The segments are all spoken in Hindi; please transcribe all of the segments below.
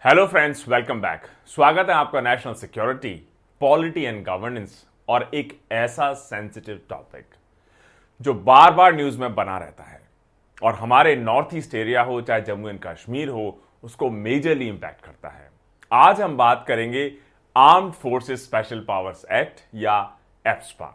Hello friends, welcome back. स्वागत है आपका national security, polity and governance और एक ऐसा सेंसिटिव टॉपिक जो बार बार न्यूज में बना रहता है और हमारे नॉर्थ ईस्ट एरिया हो चाहे जम्मू एंड कश्मीर हो, उसको मेजरली इंपैक्ट करता है। आज हम बात करेंगे armed forces special powers act या एप्सपा।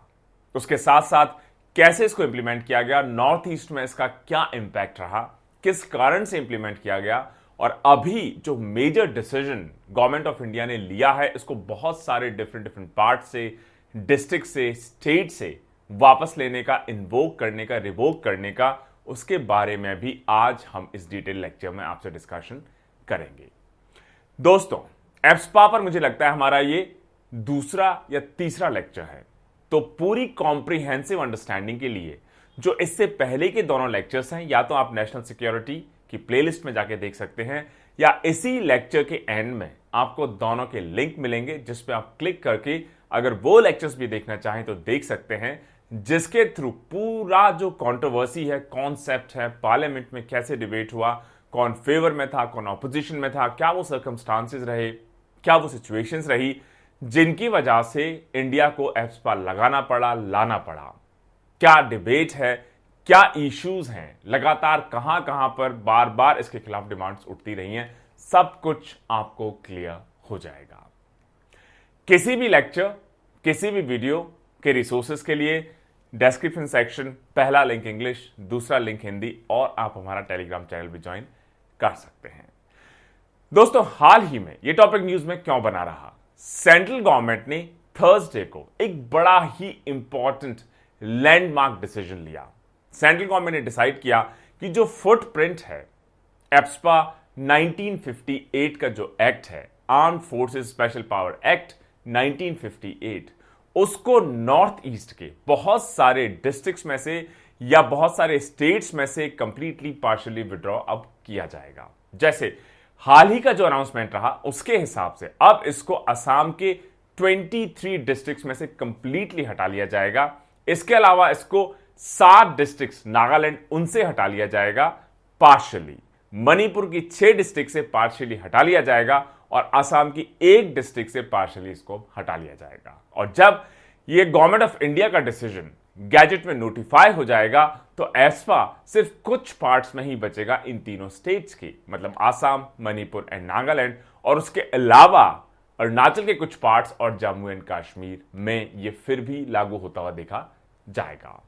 उसके साथ साथ कैसे इसको इंप्लीमेंट किया गया, नॉर्थ ईस्ट में इसका क्या इंपैक्ट रहा, किस कारण से इंप्लीमेंट किया गया और अभी जो major decision government of India ने लिया है इसको बहुत सारे डिफरेंट पार्ट से, डिस्ट्रिक्ट से, स्टेट से वापस लेने का, इन्वोक करने का, रिवोक करने का, उसके बारे में भी आज हम इस डिटेल लेक्चर में आपसे डिस्कशन करेंगे। दोस्तों, एप्सपा पर मुझे लगता है हमारा ये दूसरा या तीसरा लेक्चर है, तो पूरी कॉम्प्रिहेंसिव अंडरस्टैंडिंग के लिए जो इससे पहले के दोनों लेक्चर्स हैं, या तो आप नेशनल सिक्योरिटी की प्लेलिस्ट में जाके देख सकते हैं या इसी लेक्चर के एंड में आपको दोनों के लिंक मिलेंगे जिस पे आप क्लिक करके अगर वो लेक्चर्स भी देखना चाहें तो देख सकते हैं, जिसके थ्रू पूरा जो कंट्रोवर्सी है, कॉन्सेप्ट है, पार्लियामेंट में कैसे डिबेट हुआ, कौन फेवर में था, कौन ऑपोजिशन में था, क्या वो सर्कमस्टांसेस रहे, क्या वो सिचुएशंस रही जिनकी वजह से इंडिया को एप्सपा लगाना पड़ा, लाना पड़ा, क्या डिबेट है, क्या इश्यूज हैं, लगातार कहां कहां पर बार बार इसके खिलाफ डिमांड्स उठती रही हैं, सब कुछ आपको क्लियर हो जाएगा। किसी भी लेक्चर, किसी भी वीडियो के रिसोर्सेज के लिए डिस्क्रिप्शन सेक्शन, पहला लिंक इंग्लिश, दूसरा लिंक हिंदी, और आप हमारा टेलीग्राम चैनल भी ज्वाइन कर सकते हैं। दोस्तों, हाल ही में यह टॉपिक न्यूज में क्यों बना रहा, सेंट्रल गवर्नमेंट ने थर्सडे को एक बड़ा ही इंपॉर्टेंट लैंडमार्क डिसीजन लिया। सेंट्रल गवर्नमेंट ने डिसाइड किया कि जो फुटप्रिंट है एप्सपा 1958 का जो एक्ट है, armed forces special power act 1958, उसको नॉर्थ ईस्ट के बहुत सारे डिस्ट्रिक्ट्स में से या बहुत सारे स्टेट्स में से कंप्लीटली पार्शियली विड्रॉ अब किया जाएगा। जैसे हाल ही का जो अनाउंसमेंट रहा उसके हिसाब से अब इसको असम के 23 डिस्ट्रिक्ट्स में से कंप्लीटली हटा लिया जाएगा। इसके अलावा इसको 7 डिस्ट्रिक्ट्स नागालैंड, उनसे हटा लिया जाएगा पार्शियली। मणिपुर की 6 डिस्ट्रिक्ट से पार्शियली हटा लिया जाएगा और असम की 1 डिस्ट्रिक्ट से पार्शियली इसको हटा लिया जाएगा। और जब यह गवर्नमेंट ऑफ इंडिया का डिसीजन गैजेट में नोटिफाई हो जाएगा तो एप्सपा सिर्फ कुछ पार्ट्स में ही बचेगा इन तीनों स्टेट्स की, मतलब असम, मणिपुर एंड नागालैंड, और उसके अलावा अरुणाचल के कुछ पार्ट्स और जम्मू एंड कश्मीर में यह फिर भी लागू होता हुआ देखा जाएगा।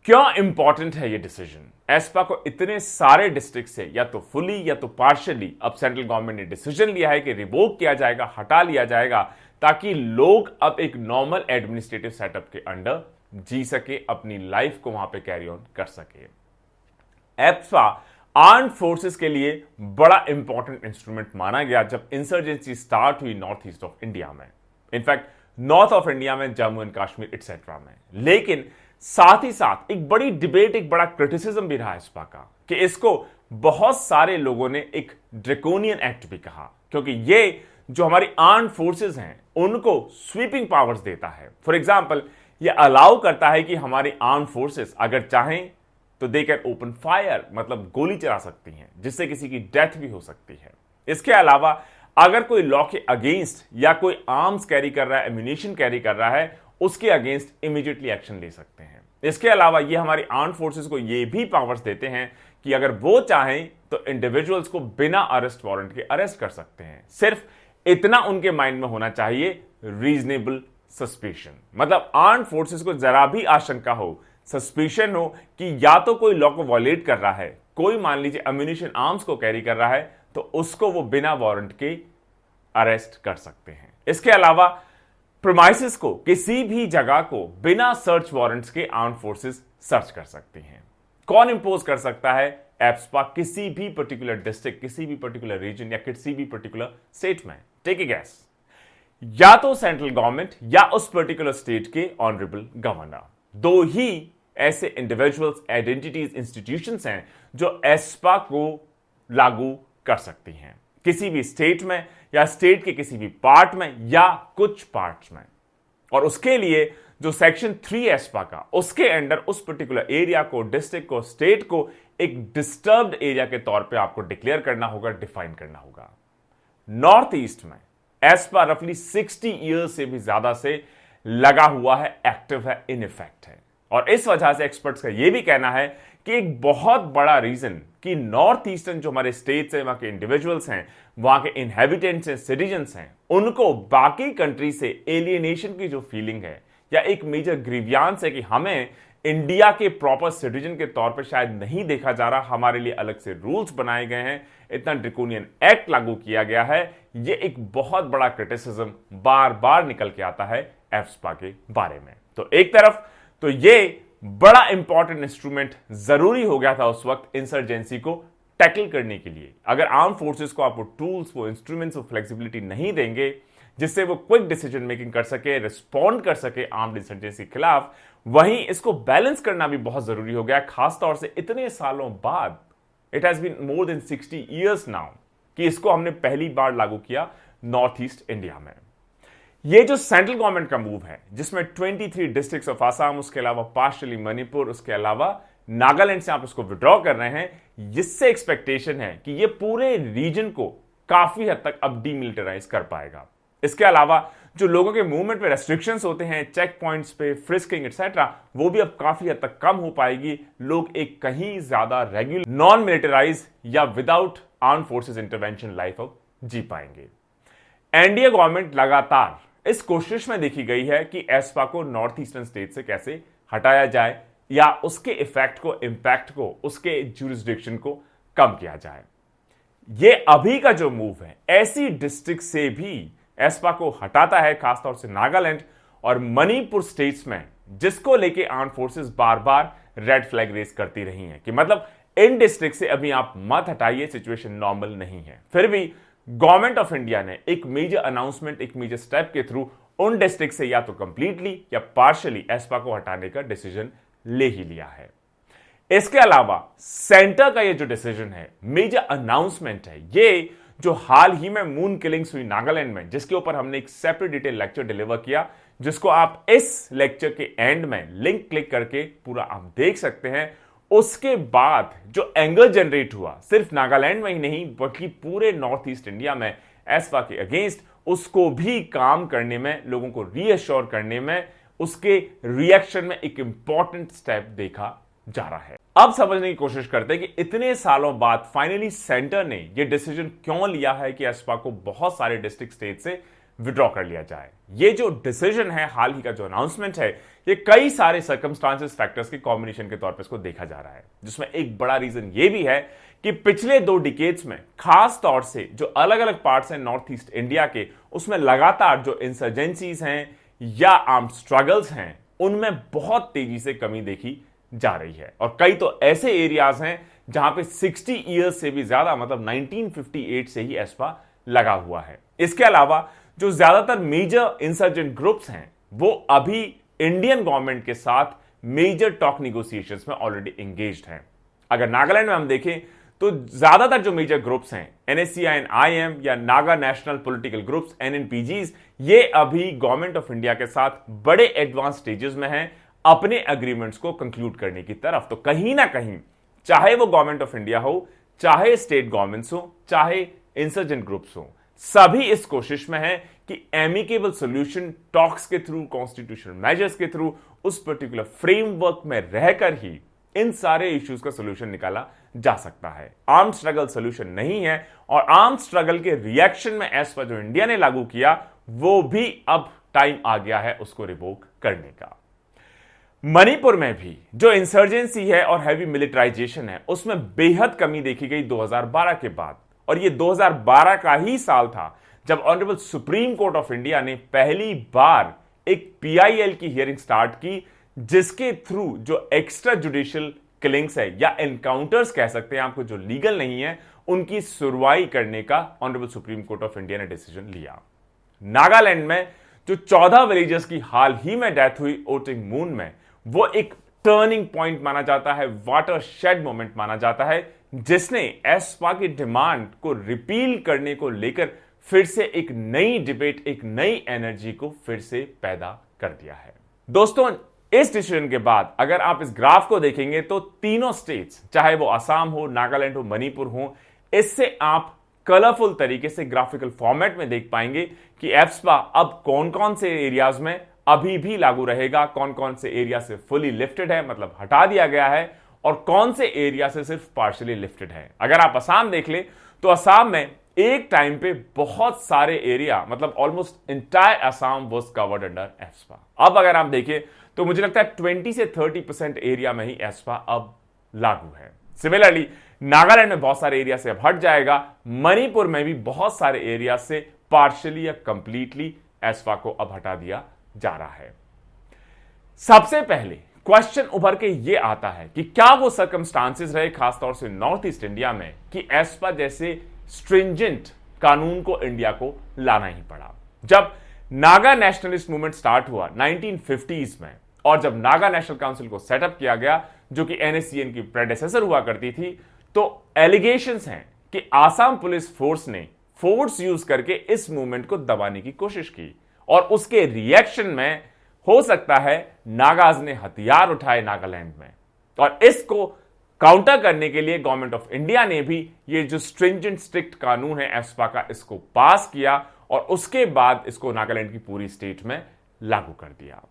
क्यों इंपॉर्टेंट है ये डिसीजन? एप्सपा को इतने सारे डिस्ट्रिक्ट से या तो फुली या तो पार्शियली अब सेंट्रल गवर्नमेंट ने डिसीजन लिया है कि रिवोक किया जाएगा, हटा लिया जाएगा, ताकि लोग अब एक नॉर्मल एडमिनिस्ट्रेटिव सेटअप के अंडर जी सके, अपनी लाइफ को वहां पे कैरी ऑन कर सके। एप्सपा आर्म्ड फोर्सेस के लिए बड़ा इंपॉर्टेंट इंस्ट्रूमेंट माना गया जब इंसर्जेंसी स्टार्ट हुई नॉर्थ ईस्ट ऑफ इंडिया में, इनफैक्ट नॉर्थ ऑफ इंडिया में, जम्मू एंड कश्मीर एक्सेट्रा में। लेकिन साथ ही साथ एक बड़ी डिबेट, एक बड़ा क्रिटिसिज्म भी रहा एप्सपा का कि इसको बहुत सारे लोगों ने एक ड्रैकोनियन एक्ट भी कहा, क्योंकि ये जो हमारी आर्म्ड फोर्सेस हैं उनको स्वीपिंग पावर्स देता है। फॉर एग्जांपल, ये अलाउ करता है कि हमारी आर्म्ड फोर्सेस अगर चाहें तो दे कैन ओपन फायर, मतलब गोली चला सकती हैं, जिससे किसी की डेथ भी हो सकती है। इसके अलावा अगर कोई लॉ के अगेंस्ट या कोई आर्म्स कैरी कर रहा है, एम्यूनिशन कैरी कर रहा है, उसके अगेंस्ट इमीडिएटली एक्शन ले सकते हैं। इसके अलावा ये हमारी आर्म्ड फोर्सेस को ये भी पावर्स देते हैं कि अगर वो चाहें तो इंडिविजुअल्स को बिना अरेस्ट वारंट के अरेस्ट कर सकते हैं। सिर्फ इतना उनके माइंड में होना चाहिए, रीजनेबल सस्पिशन, मतलब आर्म्ड फोर्सेस को जरा भी आशंका हो, सस्पिशन हो कि या तो कोई लॉ को वॉयलेट कर रहा है, कोई मान लीजिए एम्यूनिशन आर्म्स को कैरी कर रहा है, तो उसको वो बिना वारंट के अरेस्ट कर सकते हैं। इसके अलावा प्रीमाइसेस को, किसी भी जगह को बिना सर्च वारंट्स के आर्म्ड फोर्सेस सर्च कर सकती हैं। कौन इंपोज कर सकता है? एप्सपा किसी भी पर्टिकुलर डिस्ट्रिक्ट, किसी भी पर्टिकुलर रीजन या किसी भी पर्टिकुलर स्टेट में। टेक ए गैस, या तो सेंट्रल गवर्नमेंट या उस पर्टिकुलर स्टेट के ऑनरेबल गवर्नर, दो ही ऐसे इंडिविजुअल्स, आइडेंटिटीज, इंस्टीट्यूशंस हैं जो एप्सपा को लागू कर सकती हैं किसी भी स्टेट में या स्टेट के किसी भी पार्ट में या कुछ पार्ट्स में। और उसके लिए जो सेक्शन 3 एस्पा का, उसके अंडर उस पर्टिकुलर एरिया को, डिस्ट्रिक्ट को, स्टेट को एक डिस्टर्ब्ड एरिया के तौर पे आपको डिक्लेयर करना होगा, डिफाइन करना होगा। नॉर्थ ईस्ट में एस्पा रफली 60 ईयर्स से भी ज्यादा से लगा हुआ है, एक्टिव है, इन इफेक्ट है। और इस वजह से एक्सपर्ट्स का यह भी कहना है कि एक बहुत बड़ा रीजन कि नॉर्थ ईस्टर्न जो हमारे स्टेट्स हैं, वहां के इंडिविजुअल्स हैं, वहां के इनहेबिटेंट्स हैं, सिटीजन्स हैं, उनको बाकी कंट्री से एलियनेशन की जो फीलिंग है या एक मेजर ग्रीवियांस है कि हमें इंडिया के प्रॉपर सिटीजन के तौर पर शायद नहीं देखा जा रहा, हमारे लिए अलग से रूल्स बनाए गए हैं, इतना ड्रैकोनियन एक्ट लागू किया गया है। यह एक बहुत बड़ा क्रिटिसिज्म बार बार निकल के आता है एस्पा के बारे में। तो एक तरफ तो यह बड़ा इंपॉर्टेंट इंस्ट्रूमेंट जरूरी हो गया था उस वक्त इंसर्जेंसी को टैकल करने के लिए। अगर आर्म फोर्सेस को आप वो टूल्स, वो इंस्ट्रूमेंट्स, वो फ्लेक्सिबिलिटी नहीं देंगे जिससे वो क्विक डिसीजन मेकिंग कर सके, रिस्पॉन्ड कर सके आर्म्ड इंसर्जेंसी के खिलाफ, वहीं इसको बैलेंस करना भी बहुत जरूरी हो गया, खासतौर से इतने सालों बाद। It has been more than 60 years now कि इसको हमने पहली बार लागू किया नॉर्थ ईस्ट इंडिया में। ये जो सेंट्रल गवर्नमेंट का मूव है, जिसमें 23 डिस्ट्रिक्ट्स ऑफ आसाम, उसके अलावा पार्शियली मणिपुर, उसके अलावा नागालैंड से आप इसको विड्रॉ कर रहे हैं, जिससे एक्सपेक्टेशन है कि ये पूरे रीजन को काफी हद तक अब डीमिलिटराइज कर पाएगा। इसके अलावा जो लोगों के मूवमेंट पे रेस्ट्रिक्शंस होते हैं, चेक पॉइंट्स पे फ्रिस्किंग एटसेट्रा, वो भी अब काफी हद तक कम हो पाएगी। लोग एक कहीं ज्यादा रेगुलर, नॉन मिलिटराइज या without arm forces intervention life अब जी पाएंगे। एनडीए गवर्नमेंट लगातार इस कोशिश में देखी गई है कि एस्पा को नॉर्थ ईस्टर्न स्टेट से कैसे हटाया जाए या उसके इफेक्ट को, इंपैक्ट को, उसके ज्यूरिसडिक्शन को कम किया जाए। यह अभी का जो मूव है ऐसी डिस्ट्रिक्ट से भी एस्पा को हटाता है, खासतौर से नागालैंड और मणिपुर स्टेट्स में, जिसको लेके आर्म फोर्सेस बार बार रेड फ्लैग रेस करती रही हैं कि मतलब इन डिस्ट्रिक्ट से अभी आप मत हटाइए, सिचुएशन नॉर्मल नहीं है। फिर भी गवर्नमेंट ऑफ इंडिया ने एक मेजर अनाउंसमेंट, एक मेजर स्टेप के थ्रू उन डिस्ट्रिक्ट से या तो कंप्लीटली या पार्शियली एस्पा को हटाने का डिसीजन ले ही लिया है। इसके अलावा सेंटर का ये जो डिसीजन है, मेजर अनाउंसमेंट है, ये जो हाल ही में मून किलिंग्स हुई नागालैंड में, जिसके ऊपर हमने एक सेपरेट डिटेल लेक्चर डिलीवर किया, जिसको आप इस लेक्चर के एंड में लिंक क्लिक करके पूरा आप देख सकते हैं। उसके बाद जो एंगर जनरेट हुआ सिर्फ नागालैंड में ही नहीं बल्कि पूरे नॉर्थ ईस्ट इंडिया में एस्पा के अगेंस्ट, उसको भी काम करने में, लोगों को रीअश्योर करने में, उसके रिएक्शन में एक इंपॉर्टेंट स्टेप देखा जा रहा है। अब समझने की कोशिश करते हैं कि इतने सालों बाद फाइनली सेंटर ने यह डिसीजन क्यों लिया है कि एस्पा को बहुत सारे डिस्ट्रिक्ट स्टेट से विड्रॉ कर लिया जाए। ये जो डिसीजन है, हाल ही का जो अनाउंसमेंट है, ये कई सारे सर्कमस्टांसेस, फैक्टर्स के कॉम्बिनेशन के तौर पर इसको देखा जा रहा है, जिसमें एक बड़ा रीजन ये भी है कि पिछले 2 डिकेड्स में खास तौर से जो अलग अलग पार्ट्स हैं नॉर्थ ईस्ट इंडिया के, उसमें लगातार जो इंसर्जेंसीज हैं या आर्म स्ट्रगल्स हैं, उनमें बहुत तेजी से कमी देखी जा रही है। और कई तो ऐसे एरियाज हैं जहां पे 60 ईयर्स से भी ज्यादा, मतलब 1958 से ही एस्पा लगा हुआ है। इसके अलावा जो ज्यादातर मेजर इंसर्जेंट ग्रुप्स हैं, वो अभी इंडियन गवर्नमेंट के साथ मेजर टॉक निगोसिएशंस में ऑलरेडी एंगेज्ड हैं। अगर नागालैंड में हम देखें तो ज्यादातर जो मेजर ग्रुप्स हैं, NSCN-IM या Naga national political groups, NNPGs, ये अभी गवर्नमेंट ऑफ इंडिया के साथ बड़े एडवांस स्टेजेस में हैं अपने एग्रीमेंट्स को कंक्लूड करने की तरफ। तो कहीं ना कहीं, चाहे वो गवर्नमेंट ऑफ इंडिया हो, चाहे स्टेट गवर्नमेंट्स हो, चाहे इंसर्जेंट ग्रुप्स हो, सभी इस कोशिश में है कि एमिकेबल सॉल्यूशन टॉक्स के थ्रू, कॉन्स्टिट्यूशनल मेजर्स के थ्रू, उस पर्टिकुलर फ्रेमवर्क में रहकर ही इन सारे इश्यूज का सॉल्यूशन निकाला जा सकता है। आर्म स्ट्रगल सॉल्यूशन नहीं है, और आर्म स्ट्रगल के रिएक्शन में एस्पा जो इंडिया ने लागू किया, वो भी अब टाइम आ गया है उसको रिवोक करने का। मणिपुर में भी जो इंसर्जेंसी है और हैवी मिलिटराइजेशन है, उसमें बेहद कमी देखी गई 2012 के बाद। और ये 2012 का ही साल था जब honourable supreme court of India ने पहली बार एक PIL की हियरिंग स्टार्ट की, जिसके थ्रू जो एक्स्ट्रा जुडिशियल किलिंग्स है या एनकाउंटर्स कह सकते हैं आपको, जो लीगल नहीं है, उनकी सुनवाई करने का honourable supreme court of India ने डिसीजन लिया। नागालैंड में जो 14 विलेजर्स की हाल ही में डेथ हुई ओटिंग मून में, वो एक टर्निंग पॉइंट माना जाता है, वाटर शेड मोमेंट माना जाता है, जिसने एस्पा की डिमांड को रिपील करने को लेकर फिर से एक नई डिबेट, एक नई एनर्जी को फिर से पैदा कर दिया है। दोस्तों, इस डिसीजन के बाद अगर आप इस ग्राफ को देखेंगे तो तीनों स्टेट्स, चाहे वो असम हो, नागालैंड हो, मणिपुर हो, इससे आप कलरफुल तरीके से ग्राफिकल फॉर्मेट में देख पाएंगे कि एफस्पा अब कौन कौन से एरियाज में अभी भी लागू रहेगा, कौन कौन से एरिया से फुली लिफ्टेड है मतलब हटा दिया गया है, और कौन से एरिया से सिर्फ पार्शियली लिफ्टेड है। अगर आप असम देख ले तो असम में एक टाइम पे बहुत सारे एरिया मतलब almost entire Assam was covered under AFSPA. अब अगर आप देखें तो मुझे लगता है 20 से 30% एरिया में ही एफस्पा अब लागू है। सिमिलरली नागालैंड में बहुत सारे एरिया से अब हट जाएगा, मणिपुर में भी बहुत सारे एरिया से पार्शियली या कंप्लीटली एफस्पा को अब हटा दिया जा रहा है। सबसे पहले क्वेश्चन उभर के यह आता है कि क्या वो सर्कमस्टांसेस रहे खासतौर से नॉर्थ ईस्ट इंडिया में कि एफस्पा जैसे स्ट्रिंजेंट कानून को इंडिया को लाना ही पड़ा। जब नागा नेशनलिस्ट मूवमेंट स्टार्ट हुआ 1950s में, और जब नागा नेशनल काउंसिल को सेटअप किया गया जो कि एनएससीएन की प्रेडेसेसर हुआ करती थी, तो एलिगेशंस हैं कि आसाम पुलिस फोर्स ने फोर्स यूज करके इस मूवमेंट को दबाने की कोशिश की, और उसके रिएक्शन में हो सकता है नागाज ने हथियार उठाए नागालैंड में, और इसको काउंटर करने के लिए गवर्नमेंट ऑफ इंडिया ने भी ये जो स्ट्रिंजेंट स्ट्रिक्ट कानून है एफस्पा का, इसको पास किया और उसके बाद इसको नागालैंड की पूरी स्टेट में लागू कर दिया।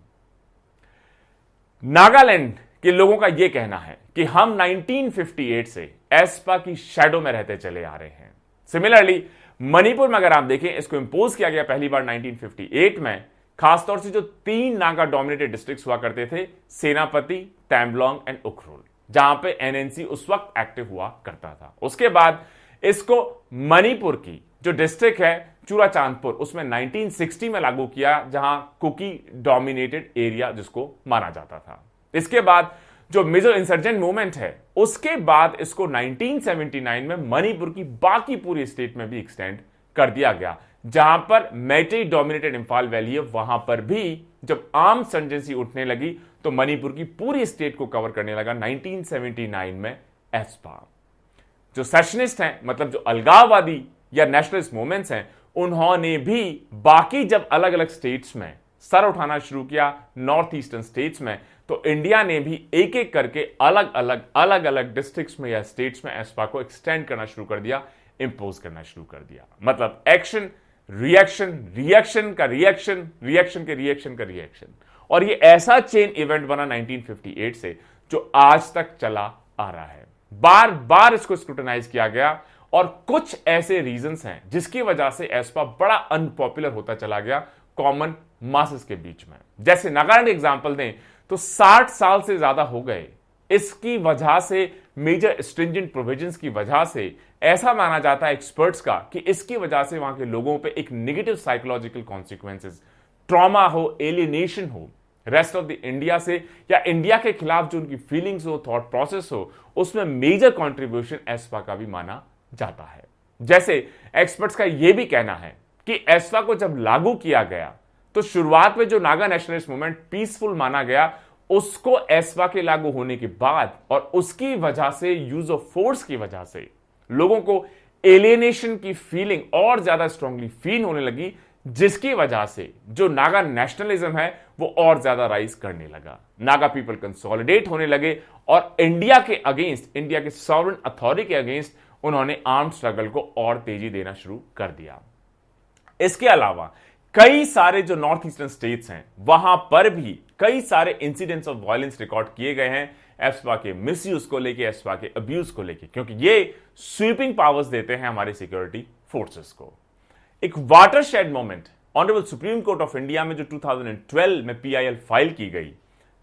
नागालैंड के लोगों का यह कहना है कि हम 1958 से एफस्पा की शैडो में रहते चले आ रहे हैं। सिमिलरली मणिपुर में अगर आप देखें, इसको इंपोज किया गया पहली बार 1958 में, खासतौर से जो 3 नागा डोमिनेटेड डिस्ट्रिक्ट्स हुआ करते थे, सेनापति, टैम्बलोंग एंड उखरुल, जहां पे एनएनसी उस वक्त एक्टिव हुआ करता था। उसके बाद इसको मणिपुर की जो डिस्ट्रिक्ट है चूराचांदपुर, उसमें 1960 में लागू किया, जहां कुकी डोमिनेटेड एरिया जिसको माना जाता था। इसके बाद जो मिजो इंसर्जेंट मूवमेंट है, उसके बाद इसको 1979 में मणिपुर की बाकी पूरी स्टेट में भी एक्सटेंड कर दिया गया, जहां पर मेइतेई डोमिनेटेड इंफाल वैली है, वहां पर भी जब आर्म इंसर्जेंसी उठने लगी तो मणिपुर की पूरी स्टेट को कवर करने लगा 1979 में एफस्पा। जो सेशनिस्ट हैं मतलब जो अलगाववादी या नेशनलिस्ट मूवमेंट्स हैं, उन्होंने भी बाकी जब अलग अलग स्टेट्स में सर उठाना शुरू किया नॉर्थ ईस्टर्न स्टेट्स में, तो इंडिया ने भी एक एक करके अलग अलग डिस्ट्रिक्ट्स में या स्टेट्स में एफस्पा को एक्सटेंड करना शुरू कर दिया, इंपोज करना शुरू कर दिया। मतलब एक्शन रिएक्शन, रिएक्शन का रिएक्शन, रिएक्शन के रिएक्शन का रिएक्शन, और ये ऐसा चेन इवेंट बना 1958 से जो आज तक चला आ रहा है। बार बार इसको स्क्रूटनाइज किया गया, और कुछ ऐसे रीजंस हैं जिसकी वजह से एफस्पा बड़ा अनपॉपुलर होता चला गया कॉमन मासेस के बीच में। जैसे नागालैंड एग्जांपल दें तो 60 साल से ज्यादा हो गए, इसकी वजह से मेजर स्ट्रिंजेंट प्रोविजंस की वजह से ऐसा माना जाता है एक्सपर्ट्स का कि इसकी वजह से वहां के लोगों पे एक नेगेटिव साइकोलॉजिकल कॉन्सिक्वेंसेस, ट्रॉमा हो, एलिनेशन हो रेस्ट ऑफ द इंडिया से, या इंडिया के खिलाफ जो उनकी फीलिंग्स हो, थॉट प्रोसेस हो, उसमें मेजर कंट्रीब्यूशन एफस्पा का भी माना जाता है। जैसे एक्सपर्ट्स का यह भी कहना है कि एफस्पा को जब लागू किया गया तो शुरुआत में जो नागा नेशनलिस्ट मूवमेंट पीसफुल माना गया, उसको एफस्पा के लागू होने के बाद और उसकी वजह से यूज ऑफ फोर्स की वजह से लोगों को एलियनेशन की फीलिंग और ज्यादा स्ट्रांगली फील होने लगी, जिसकी वजह से जो नागा नेशनलिज्म है वो और ज्यादा राइज करने लगा। नागा पीपल कंसोलिडेट होने लगे और इंडिया के अगेंस्ट, इंडिया के सॉवरेन अथॉरिटी के अगेंस्ट उन्होंने आर्म्ड स्ट्रगल को और तेजी देना शुरू कर दिया। इसके अलावा कई सारे जो नॉर्थ ईस्टर्न स्टेट्स हैं, वहां पर भी कई सारे इंसिडेंट्स ऑफ वायलेंस रिकॉर्ड किए गए हैं एफस्पा के मिसयूज को लेके, एफस्पा के अब्यूज को लेके, क्योंकि ये स्वीपिंग पावर्स देते हैं हमारे सिक्योरिटी फोर्सेस को। एक watershed moment honourable supreme court of India में जो 2012 में पीआईएल फाइल की गई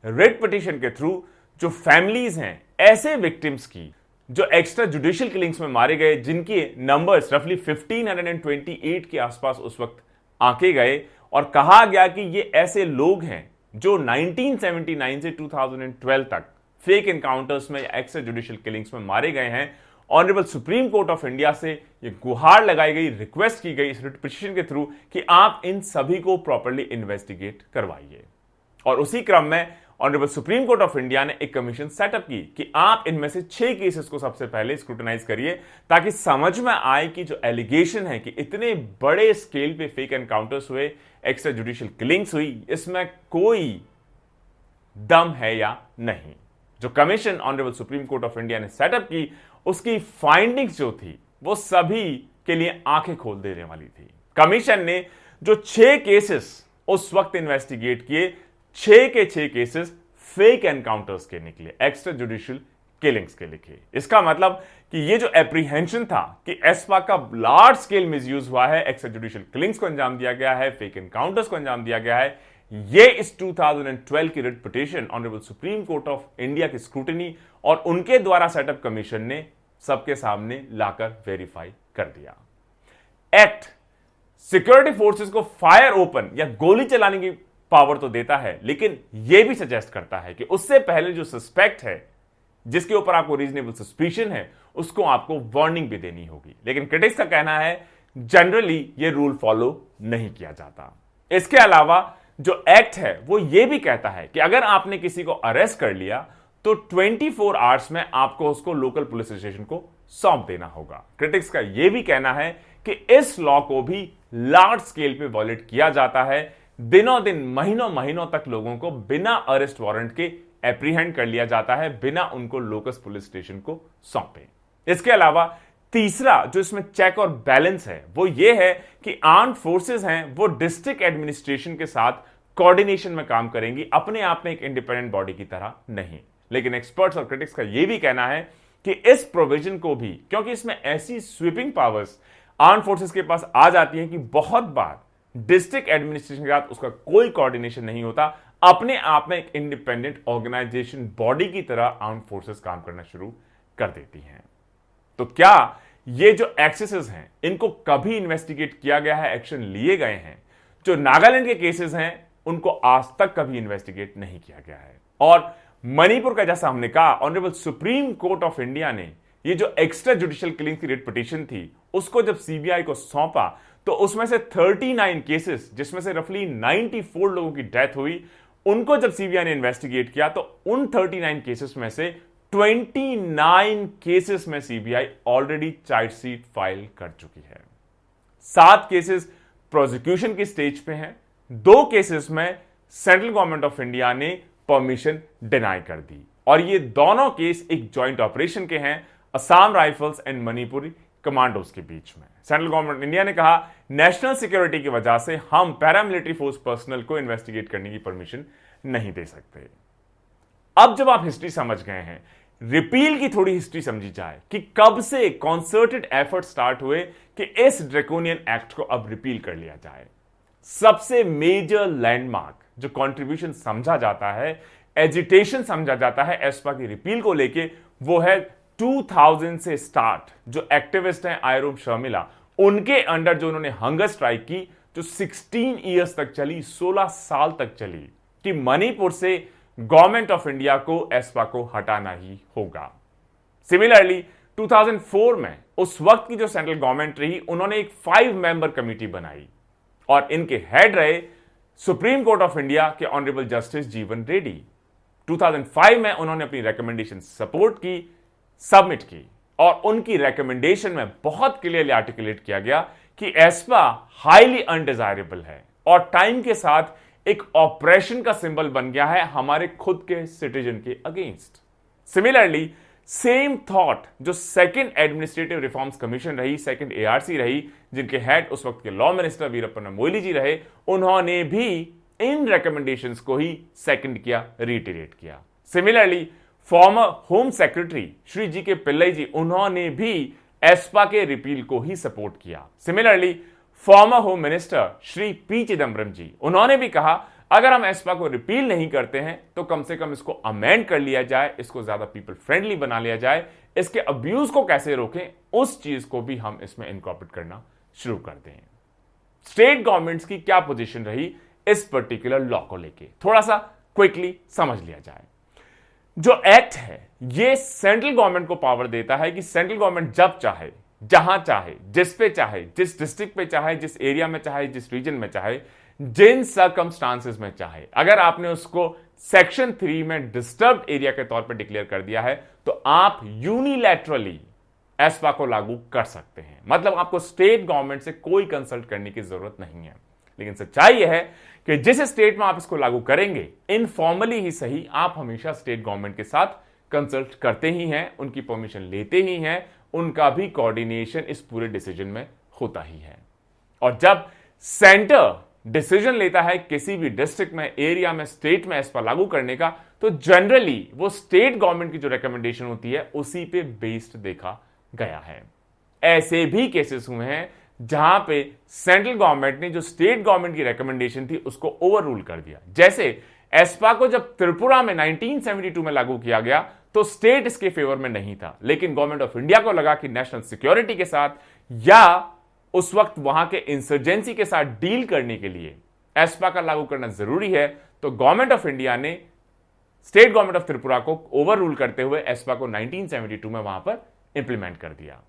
रिट पिटीशन के थ्रू, जो फैमिलीज हैं ऐसे विक्टिम्स की जो एक्स्ट्रा जुडिशियल किलिंग्स में मारे गए, जिनके नंबर्स रफली 1528 के आसपास उस वक्त आंके गए, और कहा गया कि ये ऐसे लोग हैं जो 1979 से 2012 तक फेक एनकाउंटर्स में या एक्स्ट्रा जुडिशियल किलिंग्स में मारे गए हैं। Honourable supreme court of India से ये गुहार लगाई गई, रिक्वेस्ट की गई इस रिट पिटीशन के थ्रू कि आप इन सभी को प्रॉपर्ली इन्वेस्टिगेट करवाइए। और उसी क्रम में honourable supreme court of India ने एक कमीशन सेटअप की कि आप इनमें से 6 केसेस को सबसे पहले स्क्रूटनाइज करिए, ताकि समझ में आए कि जो एलिगेशन है कि इतने बड़े स्केल पे फेक एनकाउंटर्स हुए, एक्स्ट्रा जुडिशियल किलिंग्स हुई, इसमें कोई दम है या नहीं। जो commission honourable supreme court of India ने सेटअप की, उसकी फाइंडिंग्स जो थी वो सभी के लिए आंखें खोल देने वाली थी। कमीशन ने जो 6 केसेस उस वक्त इन्वेस्टिगेट किए, 6 के 6 केसेस फेक एनकाउंटर्स के निकले, एक्स्ट्रा जुडिशियल किलिंग्स के लिखे। इसका मतलब कि ये जो एप्रीहेंशन था कि एस्पा का लार्ज स्केल मिसयूज हुआ है, एक्स्ट्रा जुडिशियल किलिंग्स को अंजाम दिया गया है, फेक एनकाउंटर्स को अंजाम दिया गया है, ये इस 2012 की writ petition honourable supreme court of India की स्क्रूटिनी और उनके द्वारा सेटअप कमीशन ने सबके सामने लाकर वेरीफाई कर दिया। एक्ट सिक्योरिटी फोर्सेस को फायर ओपन या गोली चलाने की पावर तो देता है, लेकिन यह भी सजेस्ट करता है कि उससे पहले जो सस्पेक्ट है, जिसके ऊपर आपको रीजनेबल सस्पिशन है, उसको आपको वार्निंग भी देनी होगी। लेकिन क्रिटिक्स का कहना है जनरली यह रूल फॉलो नहीं किया जाता। इसके अलावा जो एक्ट है वो यह भी कहता है कि अगर आपने किसी को अरेस्ट कर लिया तो 24 आवर्स में आपको उसको लोकल पुलिस स्टेशन को सौंप देना होगा। क्रिटिक्स का यह भी कहना है कि इस लॉ को भी लार्ज स्केल पे वॉलेट किया जाता है। दिनों दिन, महीनों महीनों तक लोगों को बिना अरेस्ट वारंट के एप्रीहेंड कर लिया जाता है, बिना उनको लोकल पुलिस स्टेशन को सौंपे। इसके अलावा तीसरा जो इसमें चेक और बैलेंस है वो ये है कि आर्म्ड फोर्सेस हैं वो डिस्ट्रिक्ट एडमिनिस्ट्रेशन के साथ कोऑर्डिनेशन में काम करेंगी, अपने आप में एक इंडिपेंडेंट बॉडी की तरह नहीं। लेकिन एक्सपर्ट्स और क्रिटिक्स का यह भी कहना है कि इस प्रोविजन को भी, क्योंकि इसमें ऐसी स्वीपिंग पावर्स आर्म्ड फोर्सेस के पास आ जाती हैं कि बहुत बार डिस्ट्रिक्ट एडमिनिस्ट्रेशन के साथ उसका कोई कोऑर्डिनेशन नहीं होता, अपने आप में एक इंडिपेंडेंट ऑर्गेनाइजेशन बॉडी की तरह आर्म्ड फोर्सेस काम करना शुरू कर देती हैं। तो क्या ये जो एक्सेसेस हैं इनको कभी इन्वेस्टिगेट किया गया है, एक्शन लिए गए हैं? जो नागालैंड के केसेस हैं उनको आज तक कभी इन्वेस्टिगेट नहीं किया गया है। और मणिपुर का, जैसा हमने कहा, honourable supreme court of India ने ये जो एक्स्ट्रा जुडिशियल किलिंग की रिट पिटीशन थी उसको जब सीबीआई को सौंपा तो उसमें से 39 केसेस, जिसमें से रफली 94 लोगों की डेथ हुई, उनको जब सीबीआई ने इन्वेस्टिगेट किया तो उन 39 केसेस में से 29 केसेस में सीबीआई ऑलरेडी चार्जशीट फाइल कर चुकी है। 7 केसेस प्रोसिक्यूशन की स्टेज पे हैं, 2 केसेस में सेंट्रल गवर्नमेंट ऑफ इंडिया ने परमिशन डिनाई कर दी, और ये दोनों केस एक जॉइंट ऑपरेशन के हैं Assam rifles and Manipuri commandos के बीच में। सेंट्रल गवर्नमेंट इंडिया ने कहा नेशनल सिक्योरिटी की वजह से हम पैरामिलिट्री फोर्स पर्सनल को इन्वेस्टिगेट करने की परमिशन नहीं दे सकते। अब जब आप हिस्ट्री समझ गए हैं, रिपील की थोड़ी हिस्ट्री समझी जाए कि कब से कॉन्सर्टेड एफर्ट स्टार्ट हुए कि इस ड्रैकोनियन एक्ट को अब रिपील कर लिया जाए। सबसे मेजर लैंडमार्क जो कंट्रीब्यूशन समझा जाता है, एजिटेशन समझा जाता है एस्पा की रिपील को लेके, वो है 2000 से स्टार्ट जो एक्टिविस्ट हैं आयरूब शर्मिला, उनके अंडर जो उन्होंने हंगर स्ट्राइक की, जो 16 ईयर्स तक चली, 16 साल तक चली, कि मणिपुर से गवर्नमेंट ऑफ इंडिया को एस्पा को हटाना ही होगा। सिमिलरली 2004 में उस वक्त की जो सेंट्रल गवर्नमेंट रही, उन्होंने एक 5 मेंबर कमेटी बनाई और इनके हेड रहे सुप्रीम कोर्ट ऑफ इंडिया के ऑनरेबल जस्टिस जीवन रेड्डी। 2005 में उन्होंने अपनी रिकमेंडेशन सपोर्ट की, सबमिट की, और उनकी रिकमेंडेशन में बहुत क्लियरली आर्टिकुलेट किया गया कि एस्पा हाईली अनडिजायरेबल है और टाइम के साथ एक ऑपरेशन का सिंबल बन गया है हमारे खुद के सिटीजन के अगेंस्ट। सिमिलरली सेम थॉट जो सेकंड एडमिनिस्ट्रेटिव रिफॉर्म्स कमीशन रही, सेकंड एआरसी रही, जिनके हेड उस वक्त के लॉ मिनिस्टर वीरप्पन मोइली जी रहे, उन्होंने भी इन रिकमेंडेशंस को ही सेकंड किया, रिटेरेट किया। Similarly former home secretary Shri G K Pillai ji, उन्होंने भी एस्पा के रिपील को ही सपोर्ट किया। Similarly former home minister Shri P Chidambaram ji, उन्होंने भी कहा अगर हम एस्पा को रिपील नहीं करते हैं तो कम से कम इसको अमेंड कर लिया जाए, इसको ज्यादा पीपल फ्रेंडली बना लिया जाए, इसके अब्यूज को कैसे रोकें उस चीज को भी हम इसमें इनकॉर्पोरेट करना शुरू कर दें। स्टेट गवर्नमेंट्स की क्या पोजीशन रही इस पर्टिकुलर लॉ को लेके, थोड़ा सा क्विकली समझ लिया जाए। जो एक्ट है ये सेंट्रल गवर्नमेंट को पावर देता है कि सेंट्रल गवर्नमेंट जब चाहे, जहां चाहे, जिस पे चाहे, जिस डिस्ट्रिक्ट पे चाहे, जिस एरिया में चाहे, जिस रीजन में चाहे, जिन सर्कमस्टांसेस में चाहे, अगर आपने उसको सेक्शन 3 में डिस्टर्ब्ड एरिया के तौर पर डिक्लेयर कर दिया है तो आप यूनिलैटरली एस्पा को लागू कर सकते हैं। मतलब आपको स्टेट गवर्नमेंट से कोई कंसल्ट करने की जरूरत नहीं है। लेकिन सच्चाई यह है कि जिस स्टेट में आप इसको लागू करेंगे, इनफॉर्मली ही सही, आप हमेशा स्टेट गवर्नमेंट के साथ कंसल्ट करते ही हैं, उनकी परमिशन लेते ही हैं, उनका भी कोऑर्डिनेशन इस पूरे डिसीजन में होता ही है। और जब सेंटर डिसीजन लेता है किसी भी डिस्ट्रिक्ट में, एरिया में, स्टेट में एस्पा लागू करने का, तो जनरली वो स्टेट गवर्नमेंट की जो रिकमेंडेशन होती है उसी पे बेस्ड देखा गया है। ऐसे भी केसेस हुए हैं जहां पे सेंट्रल गवर्नमेंट ने जो स्टेट गवर्नमेंट की रिकमेंडेशन थी उसको ओवर रूल कर दिया। जैसे एस्पा को जब त्रिपुरा में 1972 में लागू किया गया तो स्टेट इसके फेवर में नहीं था, लेकिन गवर्नमेंट ऑफ इंडिया को लगा कि नेशनल सिक्योरिटी के साथ या उस वक्त वहां के इंसर्जेंसी के साथ डील करने के लिए एस्पा का लागू करना जरूरी है, तो गवर्नमेंट ऑफ इंडिया ने स्टेट गवर्नमेंट ऑफ त्रिपुरा को ओवर रूल करते हुए एस्पा को 1972 में वहां पर इंप्लीमेंट कर दिया।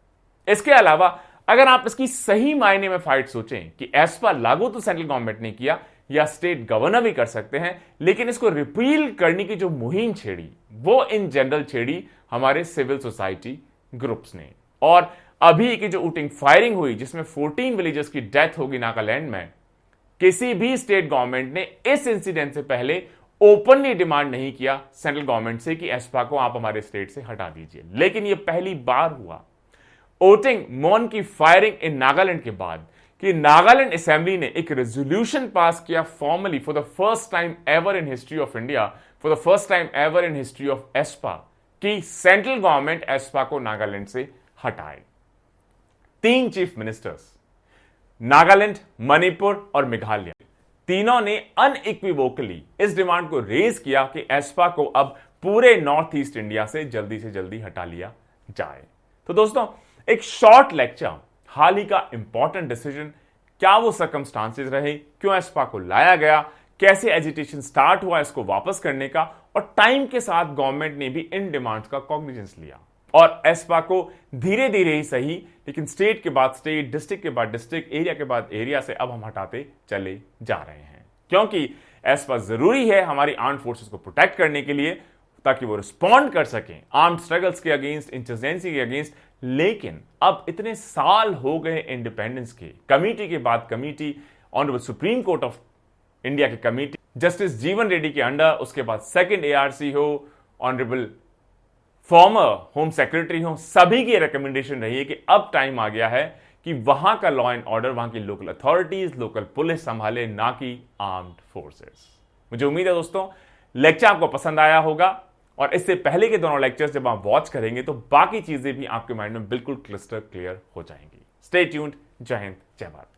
इसके अलावा अगर आप इसकी सही मायने में फाइट सोचें कि एस्पा लागू तो सेंट्रल गवर्नमेंट ने किया या स्टेट गवर्नर भी कर सकते हैं, लेकिन इसको रिपील करने की जो मुहिम छेड़ी वो इन जनरल छेड़ी हमारे सिविल सोसाइटी ग्रुप्स ने। और अभी की जो ऊटिंग फायरिंग हुई जिसमें 14 विलेजर्स की डेथ होगी नागालैंड में, किसी भी स्टेट गवर्नमेंट ने इस इंसिडेंट से पहले ओपनली डिमांड नहीं किया सेंट्रल गवर्नमेंट से कि एस्पा को आप हमारे स्टेट से हटा दीजिए, लेकिन यह पहली बार हुआ ओटिंग मॉन की फायरिंग इन नागालैंड के बाद कि नागालैंड असेंबली ने एक रेजोल्यूशन पास किया formally for the first time ever in history of India, for the first time ever in history of AFSPA, कि सेंट्रल गवर्नमेंट एस्पा को नागालैंड से हटाए। 3 चीफ मिनिस्टर्स, नागालैंड, मणिपुर और मेघालय, तीनों ने अनइक्विवोकली इस डिमांड को रेज किया कि एस्पा को अब पूरे नॉर्थ ईस्ट इंडिया से जल्दी हटा लिया जाए। तो दोस्तों, एक शॉर्ट लेक्चर, हाल ही का इंपॉर्टेंट डिसीजन, क्या वो सर्कमस्टांसेस रहे, क्यों एस्पा को लाया गया, कैसे एजिटेशन स्टार्ट हुआ इसको वापस करने का, और टाइम के साथ गवर्नमेंट ने भी इन डिमांड्स का कॉग्निजेंस लिया और एस्पा को धीरे धीरे ही सही, लेकिन स्टेट के बाद स्टेट, डिस्ट्रिक्ट के बाद डिस्ट्रिक्ट, एरिया के बाद एरिया से अब हम हटाते चले जा रहे हैं, क्योंकि एस्पा जरूरी है हमारी आर्म्ड फोर्सेस को प्रोटेक्ट करने के लिए ताकि वो रिस्पॉन्ड कर सकें आर्म्ड स्ट्रगल्स के अगेंस्ट, इंसर्जेंसी के अगेंस्ट। लेकिन अब इतने साल हो गए इंडिपेंडेंस के, कमेटी के बाद committee, honourable supreme court of India की कमेटी, जस्टिस जीवन रेड्डी के अंडर, उसके बाद सेकंड एआरसी हो, ऑनरेबल फॉर्मर होम सेक्रेटरी हो, सभी की रिकमेंडेशन रही है कि अब टाइम आ गया है कि वहां का लॉ एंड ऑर्डर वहां की लोकल अथॉरिटीज, लोकल पुलिस संभाले, ना कि आर्म्ड फोर्सेस। मुझे उम्मीद है दोस्तों लेक्चर आपको पसंद आया होगा, और इससे पहले के दोनों लेक्चर्स जब आप वॉच करेंगे तो बाकी चीजें भी आपके माइंड में बिल्कुल क्लिस्टर क्लियर हो जाएंगी। Stay tuned. जय हिंद, जय भारत।